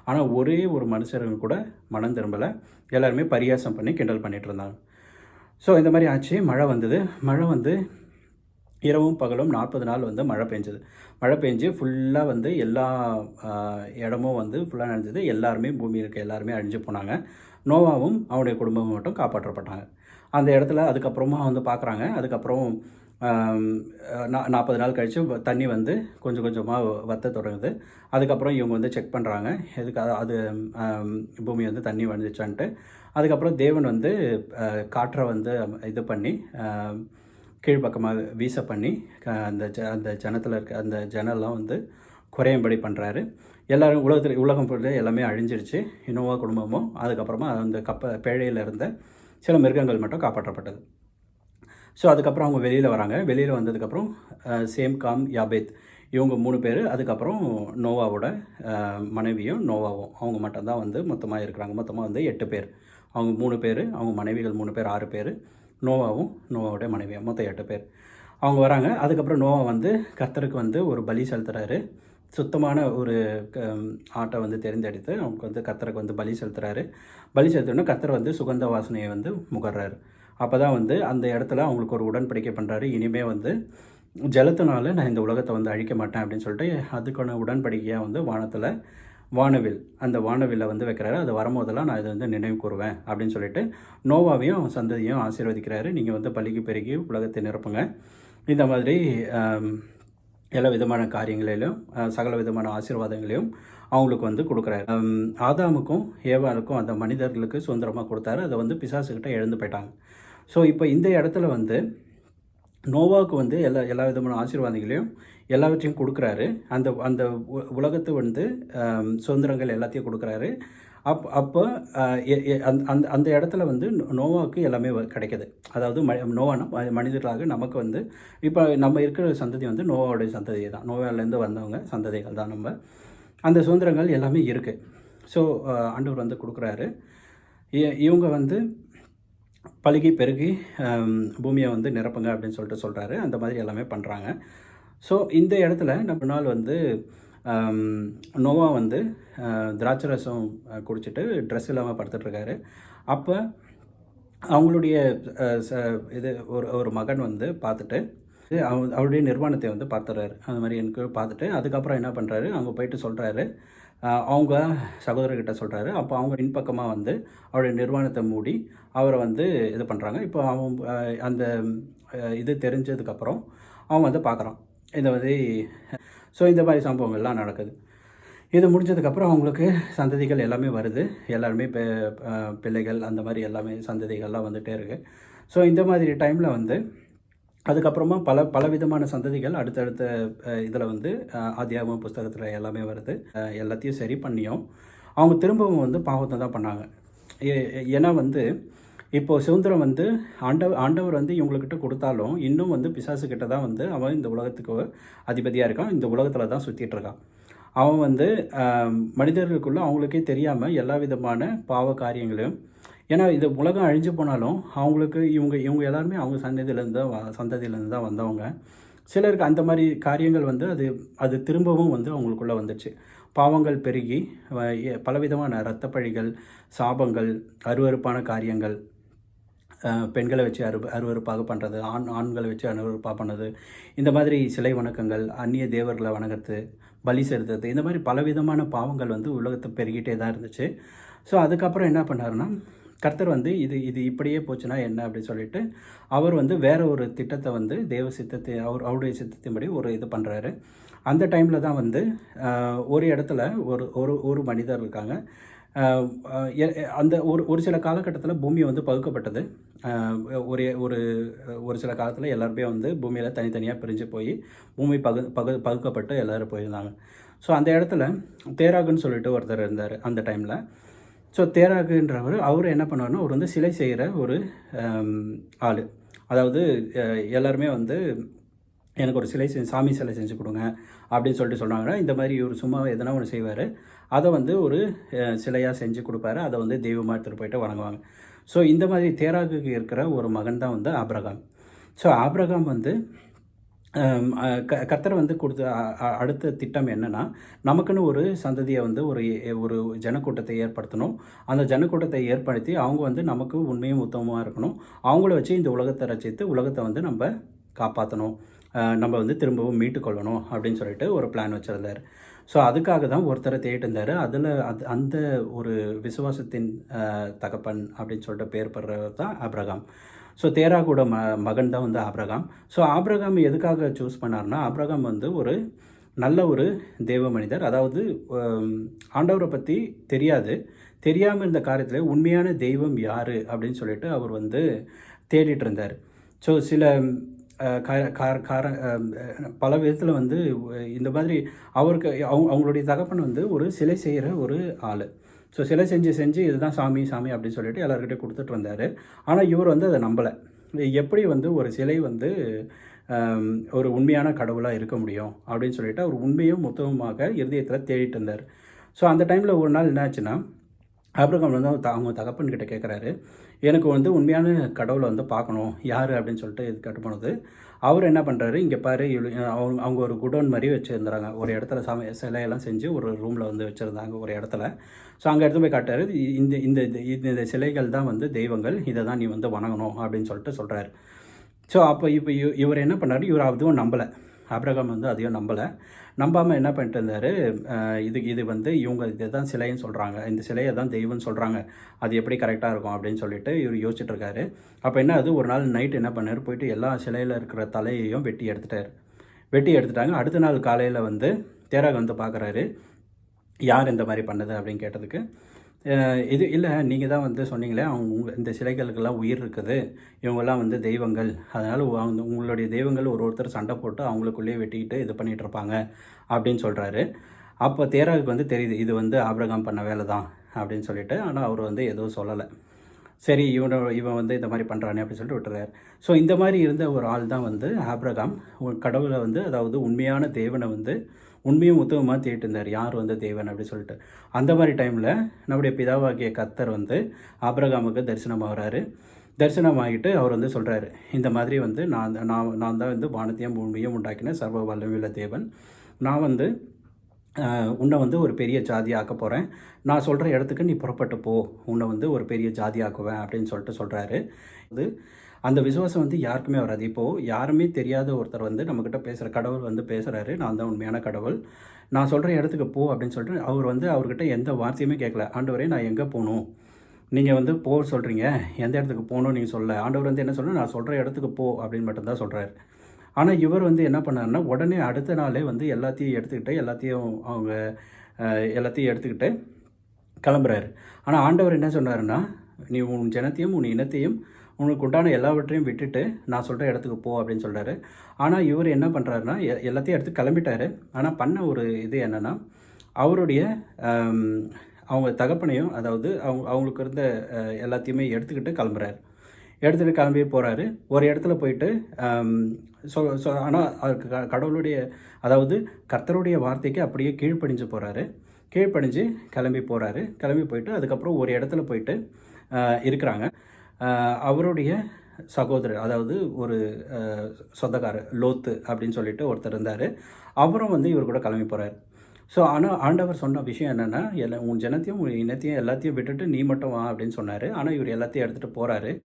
ஆனால் ஒரே ஒரு மனுஷருங்க கூட மனம் திரும்பலை. எல்லாருமே பரியாசம் பண்ணி கிண்டல் பண்ணிகிட்டு இருந்தாங்க. ஸோ இந்த மாதிரி ஆச்சு. மழை வந்தது. மழை வந்து இரவும் பகலும் 40 நாள் வந்து மழை பெஞ்சது. மழை பெஞ்சு ஃபுல்லாக வந்து எல்லா இடமும் வந்து ஃபுல்லாக நனைஞ்சது. எல்லாருமே பூமியில் இருக்க எல்லாருமே அழிஞ்சு போனாங்க. நோவாவும் அவனுடைய குடும்பமும் மட்டும் காப்பாற்றப்பட்டாங்க. அந்த இடத்துல அதுக்கப்புறமா வந்து பார்க்குறாங்க. அதுக்கப்புறம் 40 நாள் கழித்து தண்ணி வந்து கொஞ்சம் கொஞ்சமாக வற்ற தொடங்குது. அதுக்கப்புறம் இவங்க வந்து செக் பண்ணுறாங்க, எதுக்கு அது பூமி வந்து தண்ணி வந்துச்சான்ட்டு. அதுக்கப்புறம் தேவன் வந்து காற்றை வந்து இது பண்ணி கீழ்ப்பக்கமாக வீச பண்ணி அந்த ஜனத்தில் இருக்க அந்த ஜனல்லாம் வந்து குறையும்படி பண்ணுறாரு. எல்லோரும் உலகம் ஃபுல்லாக எல்லாமே அழிஞ்சிருச்சு. நோவா குடும்பமும் அதுக்கப்புறமா அந்த பேழையில் இருந்த சில மிருகங்கள் மட்டும் காப்பாற்றப்பட்டது. ஸோ அதுக்கப்புறம் அவங்க வெளியில் வராங்க. வெளியில் வந்ததுக்கப்புறம் சேம், காம், யாபேத் இவங்க 3 பேர், அதுக்கப்புறம் நோவாவோட மனைவியும் நோவாவும் அவங்க மட்டும்தான் வந்து மொத்தமாக இருக்கிறாங்க. மொத்தமாக வந்து 8 பேர். அவங்க 3 பேர், அவங்க மனைவிகள் 3 பேர், 6 பேர், நோவாவும் நோவாவோட மனைவியும் மொத்தம் 8 பேர். அவங்க வராங்க. அதுக்கப்புறம் நோவா வந்து கர்த்தருக்கு வந்து ஒரு பலி செலுத்துகிறாரு. சுத்தமான ஒரு ஆட்டை வந்து தேர்ந்தெடுத்து அவங்களுக்கு வந்து கர்த்தருக்கு வந்து பலி செலுத்துகிறாரு. பலி செலுத்தினோன்னா கர்த்தர் வந்து சுகந்த வாசனையை வந்து முகர்றாரு. அப்போ தான் வந்து அந்த இடத்துல அவங்களுக்கு ஒரு உடன்படிக்கை பண்ணுறாரு. இனிமேல் வந்து ஜலத்தினால நான் இந்த உலகத்தை வந்து அழிக்க மாட்டேன் அப்படின்னு சொல்லிட்டு அதுக்கான உடன்படிக்கையாக வந்து வானவில் அந்த வானவில்லை வந்து வைக்கிறாரு. அது வரும்போதெல்லாம் நான் இதை வந்து நினைவு கூறுவேன் அப்படின்னு சொல்லிட்டு நோவாவையும் சந்ததியும் ஆசீர்வதிக்கிறாரு. நீங்கள் வந்து பலிக்கு பெருகி உலகத்தை நிரப்புங்க. இந்த மாதிரி எல்லா விதமான காரியங்களிலும் சகல விதமான ஆசீர்வாதங்களையும் அவங்களுக்கு வந்து கொடுக்குறாரு. ஆதாமுக்கும் ஏவாளுக்கும் அந்த மனிதர்களுக்கு சுதந்திரமாக கொடுத்தாரு. அதை வந்து பிசாசுக்கிட்ட எழுந்து போயிட்டாங்க. ஸோ இப்போ இந்த இடத்துல வந்து நோவாவுக்கு வந்து எல்லா விதமான ஆசீர்வாதங்களையும் எல்லாவற்றையும் கொடுக்குறாரு. அந்த அந்த உலகத்தை வந்து சுதந்திரங்கள் எல்லாத்தையும் கொடுக்குறாரு. அப்போ அந்த இடத்துல வந்து நோவாவுக்கு எல்லாமே கிடைக்கிது. அதாவது நோவானா மனிதர்களாக நமக்கு வந்து இப்போ நம்ம இருக்கிற சந்ததி வந்து நோவாவுடைய சந்ததி தான். நோவாலேருந்து வந்தவங்க சந்ததிகள் தான் நம்ம. அந்த சுதந்திரங்கள் எல்லாமே இருக்குது. ஸோ ஆண்டவர் வந்து கொடுக்குறாரு. இவங்க வந்து பலுகி பெருகி பூமியை வந்து நிரப்புங்க அப்படின்னு சொல்கிறாரு. அந்த மாதிரி எல்லாமே பண்ணுறாங்க. ஸோ இந்த இடத்துல நம்ம நாள் வந்து நோவா வந்து திராட்சை ரசம் குடிச்சிட்டு ட்ரெஸ் இல்லாமல் படுத்துட்ருக்காரு. அப்போ அவங்களுடைய இது ஒரு மகன் வந்து பார்த்துட்டு அவருடைய நிர்வாணத்தை வந்து பார்த்துறாரு. அந்த மாதிரி எனக்கு பார்த்துட்டு அதுக்கப்புறம் என்ன பண்ணுறாரு, அவங்க போயிட்டு சொல்கிறாரு, அவங்க சகோதரர்கிட்ட சொல்கிறாரு. அப்போ அவங்க பின்பக்கமாக வந்து அவருடைய நிர்வாணத்தை மூடி அவரை வந்து இது பண்ணுறாங்க. இப்போ அவன் அந்த இது தெரிஞ்சதுக்கப்புறம் அவன் வந்து பார்க்குறான் இந்த மாதிரி. ஸோ இந்த மாதிரி சம்பவங்கள்லாம் நடக்குது. இது முடிஞ்சதுக்கப்புறம் அவங்களுக்கு சந்ததிகள் எல்லாமே வருது. எல்லாருமே பிள்ளைகள் அந்த மாதிரி எல்லாமே சந்ததிகள்லாம் வந்துகிட்டே இருக்குது. ஸோ இந்த மாதிரி டைமில் வந்து அதுக்கப்புறமா பல விதமான சந்ததிகள் அடுத்தடுத்த இதில் வந்து ஆதியாகம புஸ்தகத்தில் எல்லாமே வருது. எல்லாத்தையும் சரி பண்ணியும் அவங்க திரும்பவும் வந்து பாவத்தை தான் பண்ணாங்க. ஏன்னா வந்து இப்போது சுதந்திரம் வந்து ஆண்டவர் வந்து இவங்கக்கிட்ட கொடுத்தாலும் இன்னும் வந்து பிசாசுக்கிட்ட தான் வந்து அவன் இந்த உலகத்துக்கு அதிபதியாக இருக்கான். இந்த உலகத்தில் தான் சுற்றிட்டு இருக்கான். அவன் வந்து மனிதர்களுக்குள்ளே அவங்களுக்கே தெரியாமல் எல்லா விதமான பாவ காரியங்களையும், ஏன்னா இது உலகம் அழிஞ்சு போனாலும் அவங்களுக்கு இவங்க எல்லாருமே அவங்க சந்ததியிலேருந்து தான் வந்தவங்க. சிலருக்கு அந்த மாதிரி காரியங்கள் வந்து அது திரும்பவும் வந்து அவங்களுக்குள்ளே வந்துச்சு. பாவங்கள் பெருகி பலவிதமான இரத்தப்பழிகள், சாபங்கள், அருவருப்பான காரியங்கள், பெண்களை வச்சு அருவருப்பாக பண்ணுறது, ஆண்களை வச்சு அருவருப்பாக பண்ணது, இந்த மாதிரி சிலை வணக்கங்கள், அந்நிய தேவர்களை வணங்குறது, பலி செலுத்துறது, இந்த மாதிரி பலவிதமான பாவங்கள் வந்து உலகத்தை பெருகிட்டே தான் இருந்துச்சு. ஸோ அதுக்கப்புறம் என்ன பண்ணாருன்னா, கர்த்தர் வந்து இது இப்படியே போச்சுன்னா என்ன அப்படின்னு சொல்லிட்டு அவர் வந்து வேற ஒரு திட்டத்தை வந்து தேவ சித்தத்தை அவருடைய சித்தத்தின்படி ஒரு இது பண்ணுறாரு. அந்த டைமில் தான் வந்து ஒரு இடத்துல ஒரு மனிதர் இருக்காங்க. அந்த ஒரு சில காலகட்டத்தில் பூமி வந்து பகுக்கப்பட்டது. ஒரு சில காலத்தில் எல்லாருமே வந்து பூமியில் தனித்தனியாக பிரிஞ்சு போய் பூமி பகுக்கப்பட்டு எல்லோரும் போயிருந்தாங்க. ஸோ அந்த இடத்துல தேராகுன்னு சொல்லிட்டு ஒருத்தர் இருந்தார் அந்த டைமில். ஸோ தேராகுன்றவர் அவர் என்ன பண்ணுவார்னா, அவர் வந்து சிலை செய்கிற ஒரு ஆள். அதாவது எல்லாருமே வந்து எனக்கு ஒரு சாமி சிலை செஞ்சு கொடுங்க அப்படின்னு சொல்லிட்டு சொன்னாங்கன்னா, இந்த மாதிரி இவர் சும்மா எதனா ஒன்று செய்வார். அதை வந்து ஒரு சிலையாக செஞ்சு கொடுப்பாரு. அதை வந்து தெய்வமாக எடுத்துகிட்டு போயிட்டு வணங்குவாங்க. ஸோ இந்த மாதிரி தேராகுக்கு இருக்கிற ஒரு மகன் தான் வந்து ஆபிரகாம். ஸோ ஆபிரகாம் வந்து கர்த்தர் வந்து கொடுத்த அடுத்த திட்டம் என்னன்னா, நமக்குன்னு ஒரு சந்ததிய வந்து ஒரு ஜனக்கூட்டத்தை ஏற்படுத்தணும். அந்த ஜனக்கூட்டத்தை ஏற்படுத்தி, அவங்க வந்து நமக்கு உண்மையும் உத்தமமா இருக்கணும். அவங்கள வச்சு இந்த உலகத்த ரட்சித்து, உலகத்த வந்து நம்ப காப்பாத்தணும். நம்ம வந்து திரும்பவும் மீட்டுக்கொள்ளணும் அப்படின்னு சொல்லிட்டு ஒரு பிளான் வச்சிருந்தாரு. ஸோ அதுக்காக தான் ஒருத்தர தேடிட்டு இருந்தாரு. அதில அந்த ஒரு விசுவாசத்தின் தகப்பன் அப்படின்னு சொல்லிட்டு பேர் பெற்றவர் தான் ஆபிரகாம். ஸோ தேராகோட மகன் தான் வந்து ஆபிரகாம். ஸோ ஆபிரகாம் எதுக்காக சூஸ் பண்ணார்னா, ஆபிரகாம் வந்து ஒரு நல்ல ஒரு தேவ மனிதர். அதாவது ஆண்டவரை பற்றி தெரியாது. தெரியாம இருந்த காரியத்தில உண்மையான தெய்வம் யாரு அப்படின்னு சொல்லிட்டு அவர் வந்து தேடிட்டு இருந்தார். ஸோ சில அ க கார் கார பல விதத்தில வந்து இந்த மாதிரி அவருக்கு அவங்களுடைய தகப்பன் வந்து ஒரு சிலை செய்கிற ஒரு ஆளு. ஸோ சிலை செஞ்சு செஞ்சு இதுதான் சாமி, சாமி அப்படின்னு சொல்லிட்டு எல்லார்கிட்டயும் குடுத்துட்டு இருந்தாரு. ஆனா இவர் வந்து அத நம்பல. எப்படி வந்து ஒரு சிலை வந்து ஒரு உண்மையான கடவுளா இருக்க முடியும் அப்படின்னு சொல்லிட்டு அவர் உண்மையும் உத்தமமாக இருதயத்தில தேடிட்டு இருந்தாரு. ஸோ அந்த டைம்ல ஒரு நாள் என்ன ஆச்சுன்னா, ஆபிரகாம் வந்து அவங்க தகப்பன்கிட்ட கேட்குறாரு, எனக்கு வந்து உண்மையான கடவுளை வந்து பார்க்கணும். யார் அப்படின்னு சொல்லிட்டு இது கேட்டபொழுது, அவர் என்ன பண்ணுறாரு, இங்கே பாரு அவங்க ஒரு குடோன் மாதிரி வச்சுருந்தாங்க. ஒரு இடத்துல சிலையெல்லாம் செஞ்சு ஒரு ரூமில் வந்து வச்சுருந்தாங்க ஒரு இடத்துல. ஸோ அங்கே எடுத்து போய் காட்டுறாரு, இந்த இந்த இந்த சிலைகள் தான் வந்து தெய்வங்கள். இதை தான் நீ வந்து வணங்கணும் அப்படின்னு சொல்லிட்டு சொல்கிறாரு. ஸோ அப்போ இப்போ இவர் என்ன பண்ணாரு, இவர் அதுவும் நம்பலை. ஆபிரகாம் வந்து அதையும் நம்பலை. நம்பாமல் என்ன பண்ணிட்டு இருந்தார், இது வந்து இவங்க இதை தான் சிலைன்னு சொல்கிறாங்க, இந்த சிலையை தான் தெய்வம்னு சொல்கிறாங்க, அது எப்படி கரெக்டாக இருக்கும் அப்படின்னு சொல்லிட்டு இவர் யோசிச்சுட்டு இருக்காரு. அப்போ என்ன அது ஒரு நாள் நைட் என்ன பண்ணார், போயிட்டு எல்லா சிலையில் இருக்கிற தலையையும் வெட்டி எடுத்துட்டார். வெட்டி எடுத்துட்டாங்க. அடுத்த நாள் காலையில் வந்து தேராக வந்து பார்க்குறாரு, யார் இந்த மாதிரி பண்ணது அப்படின்னு கேட்டதுக்கு, இது இல்லை நீங்கள் தான் வந்து சொன்னீங்களே அவங்க இந்த சிலைகளுக்கெல்லாம் உயிர் இருக்குது, இவங்கெல்லாம் வந்து தெய்வங்கள், அதனால் உங்களுடைய தெய்வங்கள் ஒருத்தர் சண்டை போட்டு அவங்களுக்குள்ளேயே வெட்டிக்கிட்டு இது பண்ணிகிட்டு இருப்பாங்க அப்படின்னு சொல்கிறாரு. அப்போ தேராவுக்கு வந்து தெரியுது இது வந்து ஆபிரகாம் பண்ண வேலை தான் அப்படின்னு சொல்லிட்டு. ஆனால் அவர் வந்து எதுவும் சொல்லலை. சரி இவன் வந்து இந்த மாதிரி பண்ணுறானே அப்படின்னு சொல்லிட்டு விட்டுறாரு. ஸோ இந்த மாதிரி இருந்த ஒரு ஆள் தான் வந்து ஆபிரகாம். கடவுளை வந்து, அதாவது உண்மையான தேவனை வந்து உண்மையும் உத்தமமாக தேடிட்டு இருந்தார், யார் வந்து தேவன் அப்படின்னு சொல்லிட்டு. அந்த மாதிரி டைமில் நம்முடைய பிதாவாகிய கர்த்தர் வந்து ஆபிரகாமுக்கு தரிசனமாகறாரு. தரிசனமாகிட்டு அவர் வந்து சொல்கிறாரு, இந்த மாதிரி வந்து நான் தான் வந்து வானத்தையும் பூமியையும் உண்டாக்கின சர்வ வல்லமையுள்ள தேவன். நான் வந்து உன்னை வந்து ஒரு பெரிய ஜாதி ஆக்க போகிறேன். நான் சொல்கிற இடத்துக்கு நீ புறப்பட்டு போ, உன்னை வந்து ஒரு பெரிய ஜாதி ஆக்குவேன் அப்படின்னு சொல்லிட்டு சொல்கிறாரு. அது அந்த விசுவாசம் வந்து யாருக்குமே வராது. இப்போது யாருமே தெரியாத ஒருத்தர் வந்து நம்மக்கிட்ட பேசுகிற கடவுள் வந்து பேசுகிறாரு, நான் தான் உண்மையான கடவுள், நான் சொல்கிற இடத்துக்கு போ அப்படின்னு சொல்லிட்டு அவர் வந்து அவர்கிட்ட எந்த வார்த்தையுமே கேட்கல. ஆண்டவரே நான் எங்கே போகணும், நீங்கள் வந்து போ சொல்கிறீங்க, எந்த இடத்துக்கு போகணும்னு நீங்கள் சொல்ல. ஆண்டவர் வந்து என்ன சொல்லணும், நான் சொல்கிற இடத்துக்கு போ அப்படின்னு மட்டும்தான் சொல்கிறாரு. ஆனால் இவர் வந்து என்ன பண்ணாருன்னா, உடனே அடுத்த நாளே வந்து எல்லாத்தையும் எடுத்துக்கிட்டு கிளம்புறாரு. ஆனால் ஆண்டவர் என்ன சொன்னாருன்னா, நீ உன் ஜனத்தையும் உன் இனத்தையும் உனக்கு உண்டான எல்லாவற்றையும் விட்டுட்டு நான் சொல்கிற இடத்துக்கு போ அப்படின்னு சொல்கிறாரு. ஆனால் இவர் என்ன பண்ணுறாருன்னா, எல்லாத்தையும் எடுத்து கிளம்பிட்டாரு. ஆனால் பண்ண ஒரு இது என்னென்னா, அவருடைய அவங்க தகப்பனையும், அதாவது அவங்களுக்கு இருந்த எல்லாத்தையுமே எடுத்துக்கிட்டு கிளம்புறாரு. எடுத்துகிட்டு கிளம்பி போகிறாரு. ஒரு இடத்துல போயிட்டு ஆனால் அதுக்கு கடவுளுடைய, அதாவது கர்த்தருடைய வார்த்தைக்கு அப்படியே கீழ்ப்படிஞ்சு போகிறாரு. கீழ்ப்படிஞ்சு கிளம்பி போகிறாரு. கிளம்பி போயிட்டு அதுக்கப்புறம் ஒரு இடத்துல போயிட்டு இருக்கிறாங்க. அவருடைய சகோதரர், அதாவது ஒரு சொந்தக்காரர் லோத்து அப்படின்னு சொல்லிட்டு ஒருத்தர் இருந்தார். அவரும் வந்து இவர் கூட கிளம்பி போகிறார். ஸோ ஆனால் ஆண்டவர் சொன்ன விஷயம் என்னென்னா, உன் ஜனத்தையும் உன் இனத்தையும் எல்லாத்தையும் விட்டுட்டு நீ மட்டும் வா அப்படின்னு சொன்னார். ஆனால் இவர் எல்லாத்தையும் எடுத்துகிட்டு போகிறாரு.